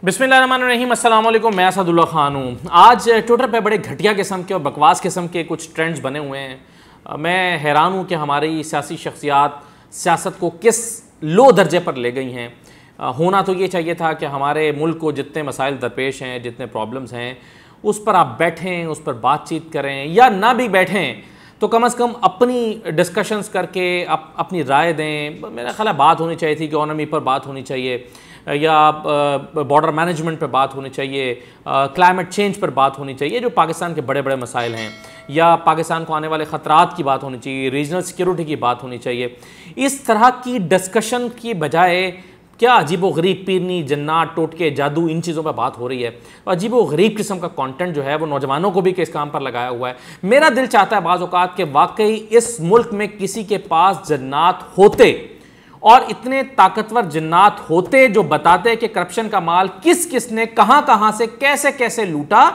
बिस्मिल्लाहिर्रहमानिर्रहीम, अस्सलाम वालेकुम। मैं असदुल्ला खान हूँ। आज ट्विटर पे बड़े घटिया किस्म के और बकवास किस्म के कुछ ट्रेंड्स बने हुए हैं। मैं हैरान हूँ कि हमारी सियासी शख्सियात सियासत को किस लो दर्जे पर ले गई हैं। होना तो ये चाहिए था कि हमारे मुल्क को जितने मसाइल दरपेश हैं, जितने प्रॉब्लम्स हैं, उस पर आप बैठें, उस पर बातचीत करें, या ना भी बैठें तो कम से कम अपनी डिस्कशंस करके अपनी राय दें। मेरा ख्याल है बात होनी चाहिए थी, इकोनॉमी पर बात होनी चाहिए, या बॉर्डर मैनेजमेंट पर बात होनी चाहिए, क्लाइमेट चेंज पर बात होनी चाहिए, जो पाकिस्तान के बड़े बड़े मसाइल हैं, या पाकिस्तान को आने वाले ख़तरात की बात होनी चाहिए, रीजनल सिक्योरिटी की बात होनी चाहिए। इस तरह की डिस्कशन की बजाय क्या अजीबो गरीब पीरनी, जन्नात, टोटके, जादू, इन चीज़ों पर बात हो रही है। अजीबो गरीब किस्म का कंटेंट जो है वो नौजवानों को भी किस काम पर लगाया हुआ है। मेरा दिल चाहता है बाज़ औक़ात कि वाकई इस मुल्क में किसी के पास जन्नात होते, और इतने ताकतवर जन्नात होते जो बताते कि करप्शन का माल किस किस ने कहां कहां से कैसे कैसे लूटा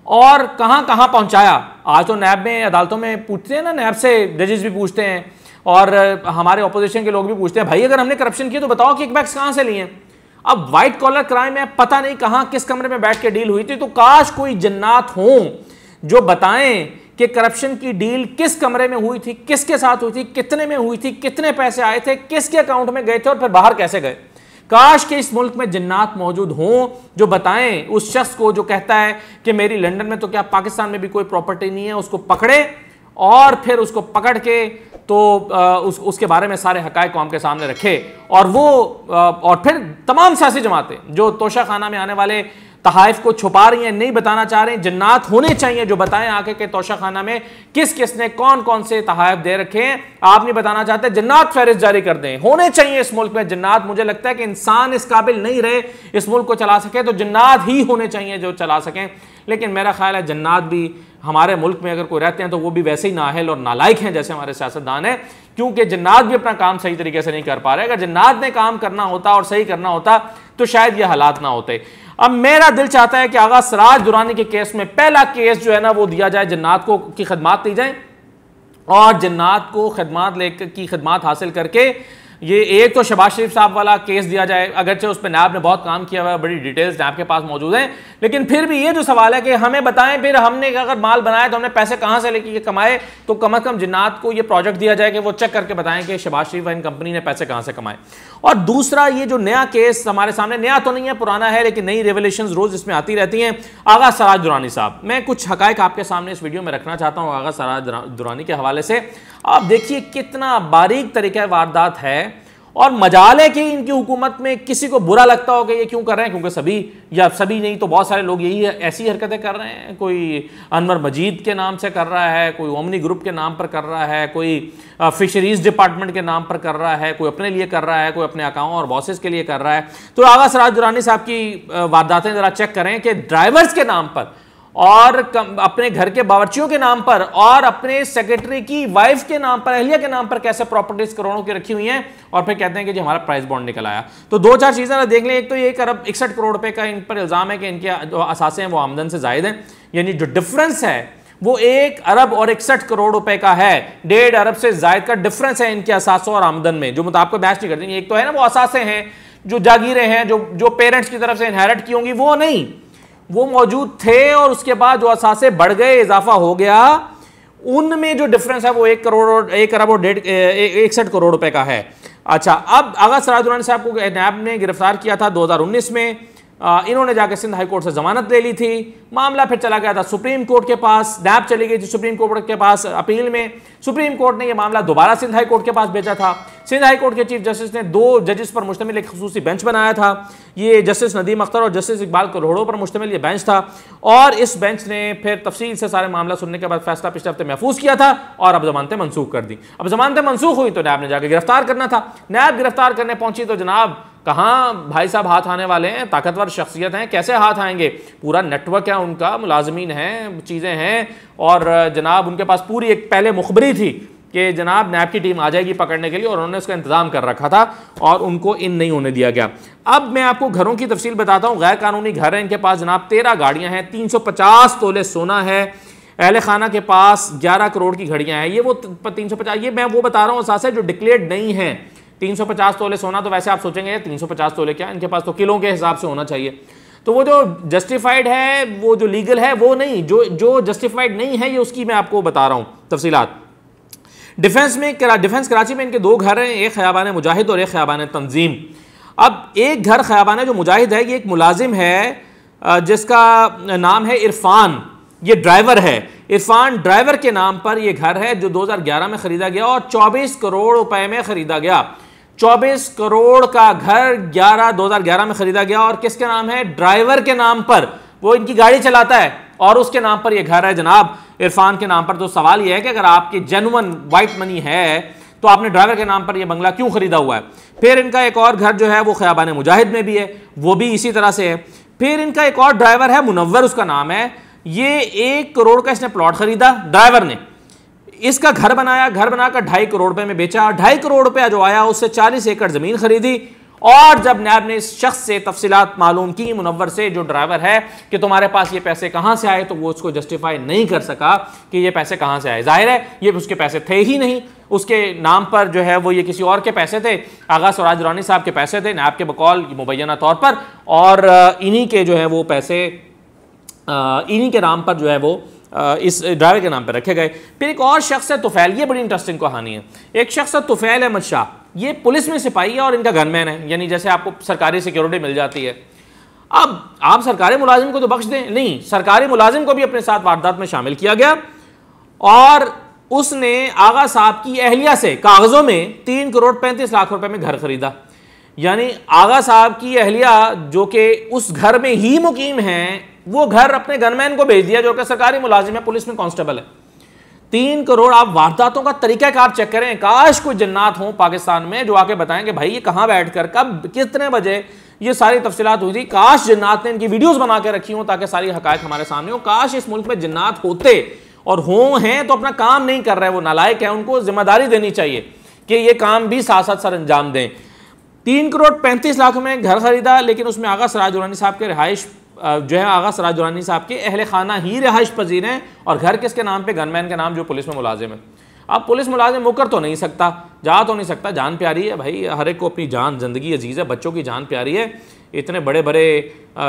और कहां कहां पहुंचाया। आज तो नैब में, अदालतों में पूछते हैं ना, नैब से जजेस भी पूछते हैं और हमारे ऑपोजिशन के लोग भी पूछते हैं, भाई अगर हमने करप्शन किया तो बताओ कि किकबैक्स कहां से लिए। अब वाइट कॉलर क्राइम है, पता नहीं कहां किस कमरे में बैठ के डील हुई थी। तो काश कोई जन्नात हों जो बताएं कि करप्शन की डील किस कमरे में हुई थी, किसके साथ हुई थी, कितने में हुई थी, कितने पैसे आए थे, किसके अकाउंट में गए थे और फिर बाहर कैसे गए। काश के इस मुल्क में जन्नात मौजूद हों जो बताएं उस शख्स को जो कहता है कि मेरी लंदन में तो क्या पाकिस्तान में भी कोई प्रॉपर्टी नहीं है, उसको पकड़े और फिर उसको पकड़ के तो उसके बारे में सारे हकायक कौम के सामने रखे। और फिर तमाम सियासी जमातें जो तोशा खाना में आने वाले तहाइफ को छुपा रही हैं, नहीं बताना चाह रहे हैं, जन्नात होने चाहिए जो बताएं आके के तोशा खाना में किस किस ने कौन कौन से तहाइफ दे रखे हैं। आप नहीं बताना चाहते, जन्नात फहरिस्त जारी कर दें। होने चाहिए इस मुल्क में जन्नात। मुझे लगता है कि इंसान इस काबिल नहीं रहे इस मुल्क को चला सके तो जन्नात ही होने चाहिए जो चला सकें। लेकिन मेरा ख्याल है जन्नात भी हमारे मुल्क में अगर कोई रहते हैं तो वो भी वैसे ही नाअहल और नालायक हैं जैसे हमारे सियासतदान हैं, क्योंकि जन्नात भी अपना काम सही तरीके से नहीं कर पा रहे। अगर जन्नात ने काम करना होता और सही करना होता तो शायद ये हालात ना होते। अब मेरा दिल चाहता है कि आगा सराज दुरानी के केस में पहला केस जो है ना वो दिया जाए, जन्नात को की खदमात दी जाए और जन्नात को खदमात हासिल करके ये एक तो शहबाज शरीफ साहब वाला केस दिया जाए। अगरचे उस पर नैब ने बहुत काम किया हुआ है, बड़ी डिटेल्स नैब के पास मौजूद हैं, लेकिन फिर भी ये जो सवाल है कि हमें बताएं फिर हमने अगर माल बनाया तो हमने पैसे कहां से लेके कमाए। तो कम से कम जन्नात को ये प्रोजेक्ट दिया जाए कि वो चेक करके बताएं कि शहबाज शरीफ एंड कंपनी ने पैसे कहां से कमाए। और दूसरा, ये जो नया केस हमारे सामने, नया तो नहीं है, पुराना है, लेकिन नई रेवलेशंस रोज इसमें आती रहती हैं। आगा सराज दुरानी साहब, मैं कुछ हकायक आपके सामने इस वीडियो में रखना चाहता हूं आगा सराज दुरानी के हवाले से। आप देखिए कितना बारीक तरीका वारदात है, और मजाल है कि इनकी हुकूमत में किसी को बुरा लगता हो कि ये क्यों कर रहे हैं, क्योंकि सभी नहीं तो बहुत सारे लोग यही ऐसी हरकतें कर रहे हैं। कोई अनवर मजीद के नाम से कर रहा है, कोई ओमनी ग्रुप के नाम पर कर रहा है, कोई फिशरीज डिपार्टमेंट के नाम पर कर रहा है, कोई अपने लिए कर रहा है, कोई अपने अकाउंट और बॉसेस के लिए कर रहा है। तो आगा सराज दुरानी साहब की वारदातें जरा चेक करें कि ड्राइवर्स के नाम पर और अपने घर के बावर्चियों के नाम पर और अपने सेक्रेटरी की वाइफ के नाम पर, अहलिया के नाम पर कैसे प्रॉपर्टीज करोड़ों की रखी हुई हैं, और फिर कहते हैं कि जी हमारा प्राइस बॉन्ड निकल आया। तो दो चार चीजें देख लें। एक तो 1 अरब 61 करोड़ रुपए का इन पर इल्जाम है कि इनके जो असासे हैं वो आमदन से जायद हैं, यानी जो डिफरेंस है वो 1 अरब और 61 करोड़ रुपए का है। 1.5 अरब से जायद का डिफरेंस है इनके असासों और आमदन में, जो मतलब आपको बैच नहीं कर देंगे। एक तो है ना वो असासे हैं, जो जागीरें हैं, जो पेरेंट्स की तरफ से इनहेरिट की होंगी, वो नहीं, वो मौजूद थे और उसके बाद जो असासे बढ़ गए, इजाफा हो गया, उनमें जो डिफरेंस है वो 1 अरब और 61 करोड़ रुपए का है। अच्छा, अब आगा सराज दुरानी साहब को नैब ने गिरफ्तार किया था 2019 में। इन्होंने जाकर सिंध हाई कोर्ट से जमानत ले ली थी। मामला फिर चला गया था सुप्रीम कोर्ट के पास, नैब चली गई थी सुप्रीम कोर्ट के पास अपील में। सुप्रीम कोर्ट ने यह मामला दोबारा सिंध हाई कोर्ट के पास भेजा था। सिंध हाई कोर्ट के चीफ जस्टिस ने 2 जजेस पर मुश्तमिल एक खसूसी बेंच बनाया था। ये जस्टिस नदीम अख्तर और जस्टिस इकबाल करोड़ों पर मुश्तमिल ये बेंच था, और इस बेंच ने फिर तफसील से सारे मामला सुनने के बाद फैसला पिछले हफ्ते महफूज किया था और अब जमानतें मनसूख कर दी। अब जमानतें मनसूख हुई तो नैब ने जाकर गिरफ्तार करना था। नैब गिरफ्तार करने पहुंची तो जनाब कहाँ भाई साहब हाथ आने वाले हैं, ताकतवर शख्सियत हैं, कैसे हाथ आएंगे। पूरा नेटवर्क है उनका, मुलाजमीन हैं, चीज़ें हैं, और जनाब उनके पास पूरी एक पहले मुखबरी थी कि जनाब नैब की टीम आ जाएगी पकड़ने के लिए, और उन्होंने उसका इंतजाम कर रखा था और उनको इन नहीं होने दिया गया। अब मैं आपको घरों की तफसील बताता हूँ। गैर कानूनी घर है इनके पास जनाब, 13 गाड़ियाँ हैं, 350 तोले सोना है, अहले खाना के पास 11 करोड़ की घड़ियाँ हैं। ये वो 350, ये मैं वो बता रहा हूँ साथ जो डिक्लेयर्ड नहीं है, 350 तोले सोना, तो वैसे आप सोचेंगे 350 तोले क्या, इनके पास तो किलो के हिसाब से होना चाहिए। तो वो जो जस्टिफाइड है, वो जो लीगल है वो नहीं, जो जस्टिफाइड नहीं है, ये उसकी मैं आपको बता रहा हूँ तफसीलात। डिफेंस कराची में इनके 2 घर हैं, एक खयाबान मुजाहिद और एक खयाबान तंजीम। अब एक घर खयाबान जो मुजाहिद है, ये एक मुलाजिम है जिसका नाम है इरफान, ये ड्राइवर है। इरफान ड्राइवर के नाम पर ये घर है जो 2011 में खरीदा गया और 24 करोड़ रुपए में खरीदा गया। 24 करोड़ का घर 2011 में खरीदा गया और किसके नाम है? ड्राइवर के नाम पर, वो इनकी गाड़ी चलाता है और उसके नाम पर यह घर है जनाब, इरफान के नाम पर। तो सवाल यह है कि अगर आपकी जेन्युइन वाइट मनी है तो आपने ड्राइवर के नाम पर यह बंगला क्यों खरीदा हुआ है? फिर इनका एक और घर जो है वो खयाबान मुजाहिद में भी है, वो भी इसी तरह से है। फिर इनका एक और ड्राइवर है मुनव्वर, उसका नाम है, ये 1 करोड़ का इसने प्लॉट खरीदा ड्राइवर ने, इसका घर बनाया, घर बनाकर 2.5 करोड़ रुपए में बेचा। 2.5 करोड़ रुपया जो आया उससे 40 एकड़ जमीन खरीदी। और जब नैब ने इस शख्स से तफसीलात मालूम की, मुनव्वर से जो ड्राइवर है, कि तुम्हारे पास ये पैसे कहां से आए, तो वो उसको जस्टिफाई नहीं कर सका कि ये पैसे कहां से आए। जाहिर है ये उसके पैसे थे ही नहीं, उसके नाम पर जो है वो ये किसी और के पैसे थे, आगा स्वराज दुरानी साहब के पैसे थे नैब के बकौल मुबैना तौर पर, और इन्हीं के जो है वो पैसे इन्हीं के नाम पर जो है वो इस ड्राइवर के नाम पर रखे गए। फिर एक और शख्स है तुफैल, ये बड़ी इंटरेस्टिंग कहानी है। एक शख्स है तुफैल अहमद शाह, ये पुलिस में सिपाही है और इनका गनमैन है, यानी जैसे आपको सरकारी सिक्योरिटी मिल जाती है। अब आप सरकारी मुलाजिम को तो बख्श दें, नहीं, सरकारी मुलाजिम को भी अपने साथ वारदात में शामिल किया गया और उसने आगा साहब की अहलिया से कागजों में 3 करोड़ 35 लाख रुपए में घर खरीदा। यानी आगा साहब की अहलिया जो कि उस घर में ही मुकीम है, वो घर अपने गनमैन को भेज दिया जो कि सरकारी मुलाजिम है, पुलिस में कांस्टेबल है। 3 करोड़। आप वारदातों का तरीकाकार चेक करें, काश कोई जन्नात हो पाकिस्तान में जो आके बताएं कि भाई ये कहां बैठकर कब कितने बजे ये सारी तफसीलात हुई थी। काश जन्नात ने इनकी वीडियोस बना के रखी हो ताकि सारी हकायक हमारे सामने हो। काश इस मुल्क में जन्नात होते, और हों हैं तो अपना काम नहीं कर रहे, वो नालायक है, उनको जिम्मेदारी देनी चाहिए कि ये काम भी साथ साथ सर अंजाम दें। 3 करोड़ 35 लाख में घर खरीदा, लेकिन उसमें आगा सराज दुरानी साहब के रिहाइश जो है, आगा सराज दुरानी साहब के अहले खाना ही रिहाइश पजीर हैं, और घर किसके नाम पे? गनमैन के नाम, जो पुलिस में मुलाजिम है। अब पुलिस मुलाजिम मुकर तो नहीं सकता, जा तो नहीं सकता, जान प्यारी है भाई, हर एक को अपनी जान, ज़िंदगी अजीज़ है, बच्चों की जान प्यारी है। इतने बड़े बड़े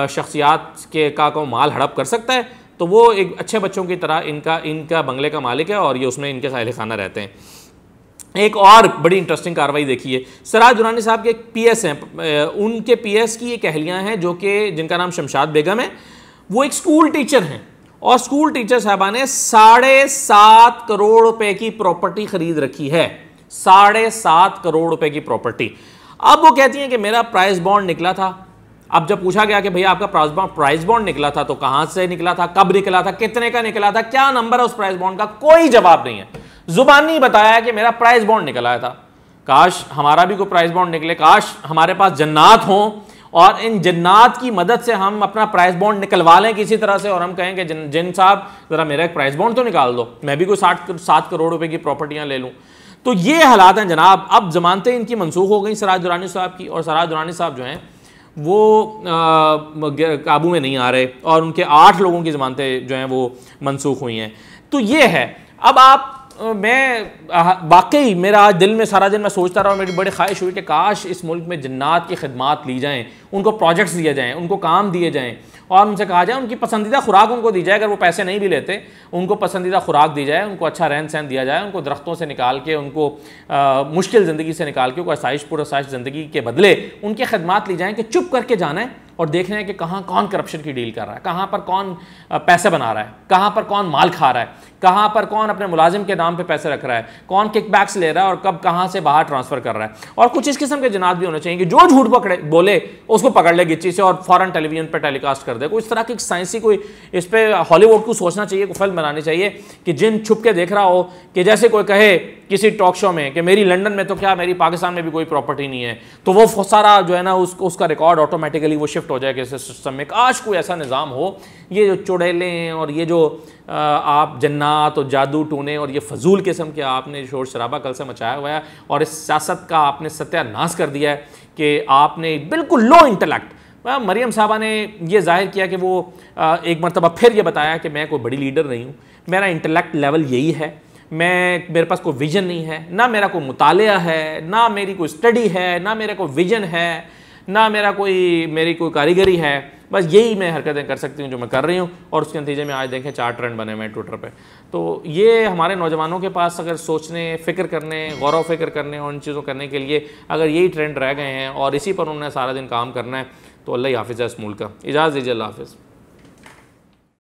शख्सियात के को माल हड़प कर सकता है, तो वो एक अच्छे बच्चों की तरह इनका बंगले का मालिक है और ये उसमें इनके अहले खाना रहते हैं। एक और बड़ी इंटरेस्टिंग कार्रवाई देखिए, सराज दुरानी साहब के एक पीएस हैं, उनके पीएस की एक अहलियाँ हैं जो कि जिनका नाम शमशाद बेगम है, वो एक स्कूल टीचर हैं और स्कूल टीचर साहबा ने 7.5 करोड़ रुपए की प्रॉपर्टी खरीद रखी है। 7.5 करोड़ रुपए की प्रॉपर्टी। अब वो कहती हैं कि मेरा प्राइस बॉन्ड निकला था। अब जब पूछा गया कि भैया आपका प्राइस बॉन्ड निकला था तो कहां से निकला था, कब निकला था, कितने का निकला था, क्या नंबर है उस प्राइस बॉन्ड का, कोई जवाब नहीं है। जुबानी बताया कि मेरा प्राइस बॉन्ड निकल आया था। काश हमारा भी कोई प्राइस बॉन्ड निकले, काश हमारे पास जन्नात हों और इन जन्नात की मदद से हम अपना प्राइस बॉन्ड निकलवा लें किसी तरह से, और हम कहें कि जिन साहब जरा मेरा एक प्राइस बॉन्ड तो निकाल दो, मैं भी कोई 7 करोड़ रुपए की प्रॉपर्टियां ले लूं। तो ये हालात हैं जनाब। अब जमानतें इनकी मनसूख हो गई सराज दुरानी साहब की, और सराज दुरानी साहब जो हैं वो काबू में नहीं आ रहे और उनके 8 लोगों की जमानतें जो हैं वो मनसूख हुई हैं। तो ये है। अब आप मैं वाकई मेरा आज दिल में सारा दिन मैं सोचता रहा, मेरी बड़ी ख्वाहिश हुई कि काश इस मुल्क में जन्नात की खिदमात ली जाएं, उनको प्रोजेक्ट्स दिए जाएं, उनको काम दिए जाएं और उनसे कहा जाए उनकी पसंदीदा खुराक उनको दी जाए। अगर वो पैसे नहीं भी लेते, उनको पसंदीदा खुराक दी जाए, उनको अच्छा रहन सहन दिया जाए, उनको दरख्तों से निकाल के, उनको मुश्किल ज़िंदगी से निकाल के, आसाइश पुरआसाइश ज़िंदगी के बदले उनकी खिदमात ली जाएँ कि चुप करके जाना है और देखना है कि कहाँ कौन करप्शन की डील कर रहा है, कहाँ पर कौन पैसे बना रहा है, कहाँ पर कौन माल खा रहा है, कहाँ पर कौन अपने मुलाजिम के नाम पे पैसे रख रहा है, कौन किकबैक्स ले रहा है और कब कहाँ से बाहर ट्रांसफर कर रहा है। और कुछ इस किस्म के जनाब भी होने चाहिए कि जो झूठ पकड़े बोले उसको पकड़ ले गिच्ची से और फौरन टेलीविजन पर टेलीकास्ट कर दे। कोई इस तरह की साइंसी कोई इस पर हॉलीवुड को सोचना चाहिए, कोई फिल्म बनानी चाहिए कि जिन छुप के देख रहा हो कि जैसे कोई कहे किसी टॉक शो में कि मेरी लंदन में तो क्या मेरी पाकिस्तान में भी कोई प्रॉपर्टी नहीं है, तो वो सारा जो है ना उसका रिकॉर्ड ऑटोमेटिकली वो शिफ्ट हो जाएगा इस सिस्टम में। काश कोई ऐसा निज़ाम हो। ये जो चुड़ैलें और ये जो आप जन्नात और जादू टूने और ये फजूल किस्म के आपने शोर शराबा कल से मचाया हुआ है और इस सियासत का आपने सत्यानाश कर दिया है कि आपने बिल्कुल लो इंटेलेक्ट। मरियम साहबा ने ये जाहिर किया कि वो एक मरतबा फिर ये बताया कि मैं कोई बड़ी लीडर नहीं हूँ, मेरा इंटेलेक्ट लेवल यही है, मेरे पास कोई विजन नहीं है, ना मेरा कोई मुतालिया है, ना मेरी कोई स्टडी है, ना मेरा कोई विजन है, ना मेरी कोई कारीगरी है। बस यही मैं हरकतें कर सकती हूँ जो मैं कर रही हूँ, और उसके नतीजे में आज देखें 4 ट्रेंड बने हुए हैं ट्विटर पे। तो ये हमारे नौजवानों के पास अगर सोचने, फ़िक्र करने, गौर फ़िक्र करने और उन चीज़ों करने के लिए अगर यही ट्रेंड रह गए हैं और इसी पर उन्होंने सारा दिन काम करना है, तो अल्लाह ही हाफ़िज़ है इस मुल्क का। इजाज़त दीजिए, अल्लाह हाफ़िज़।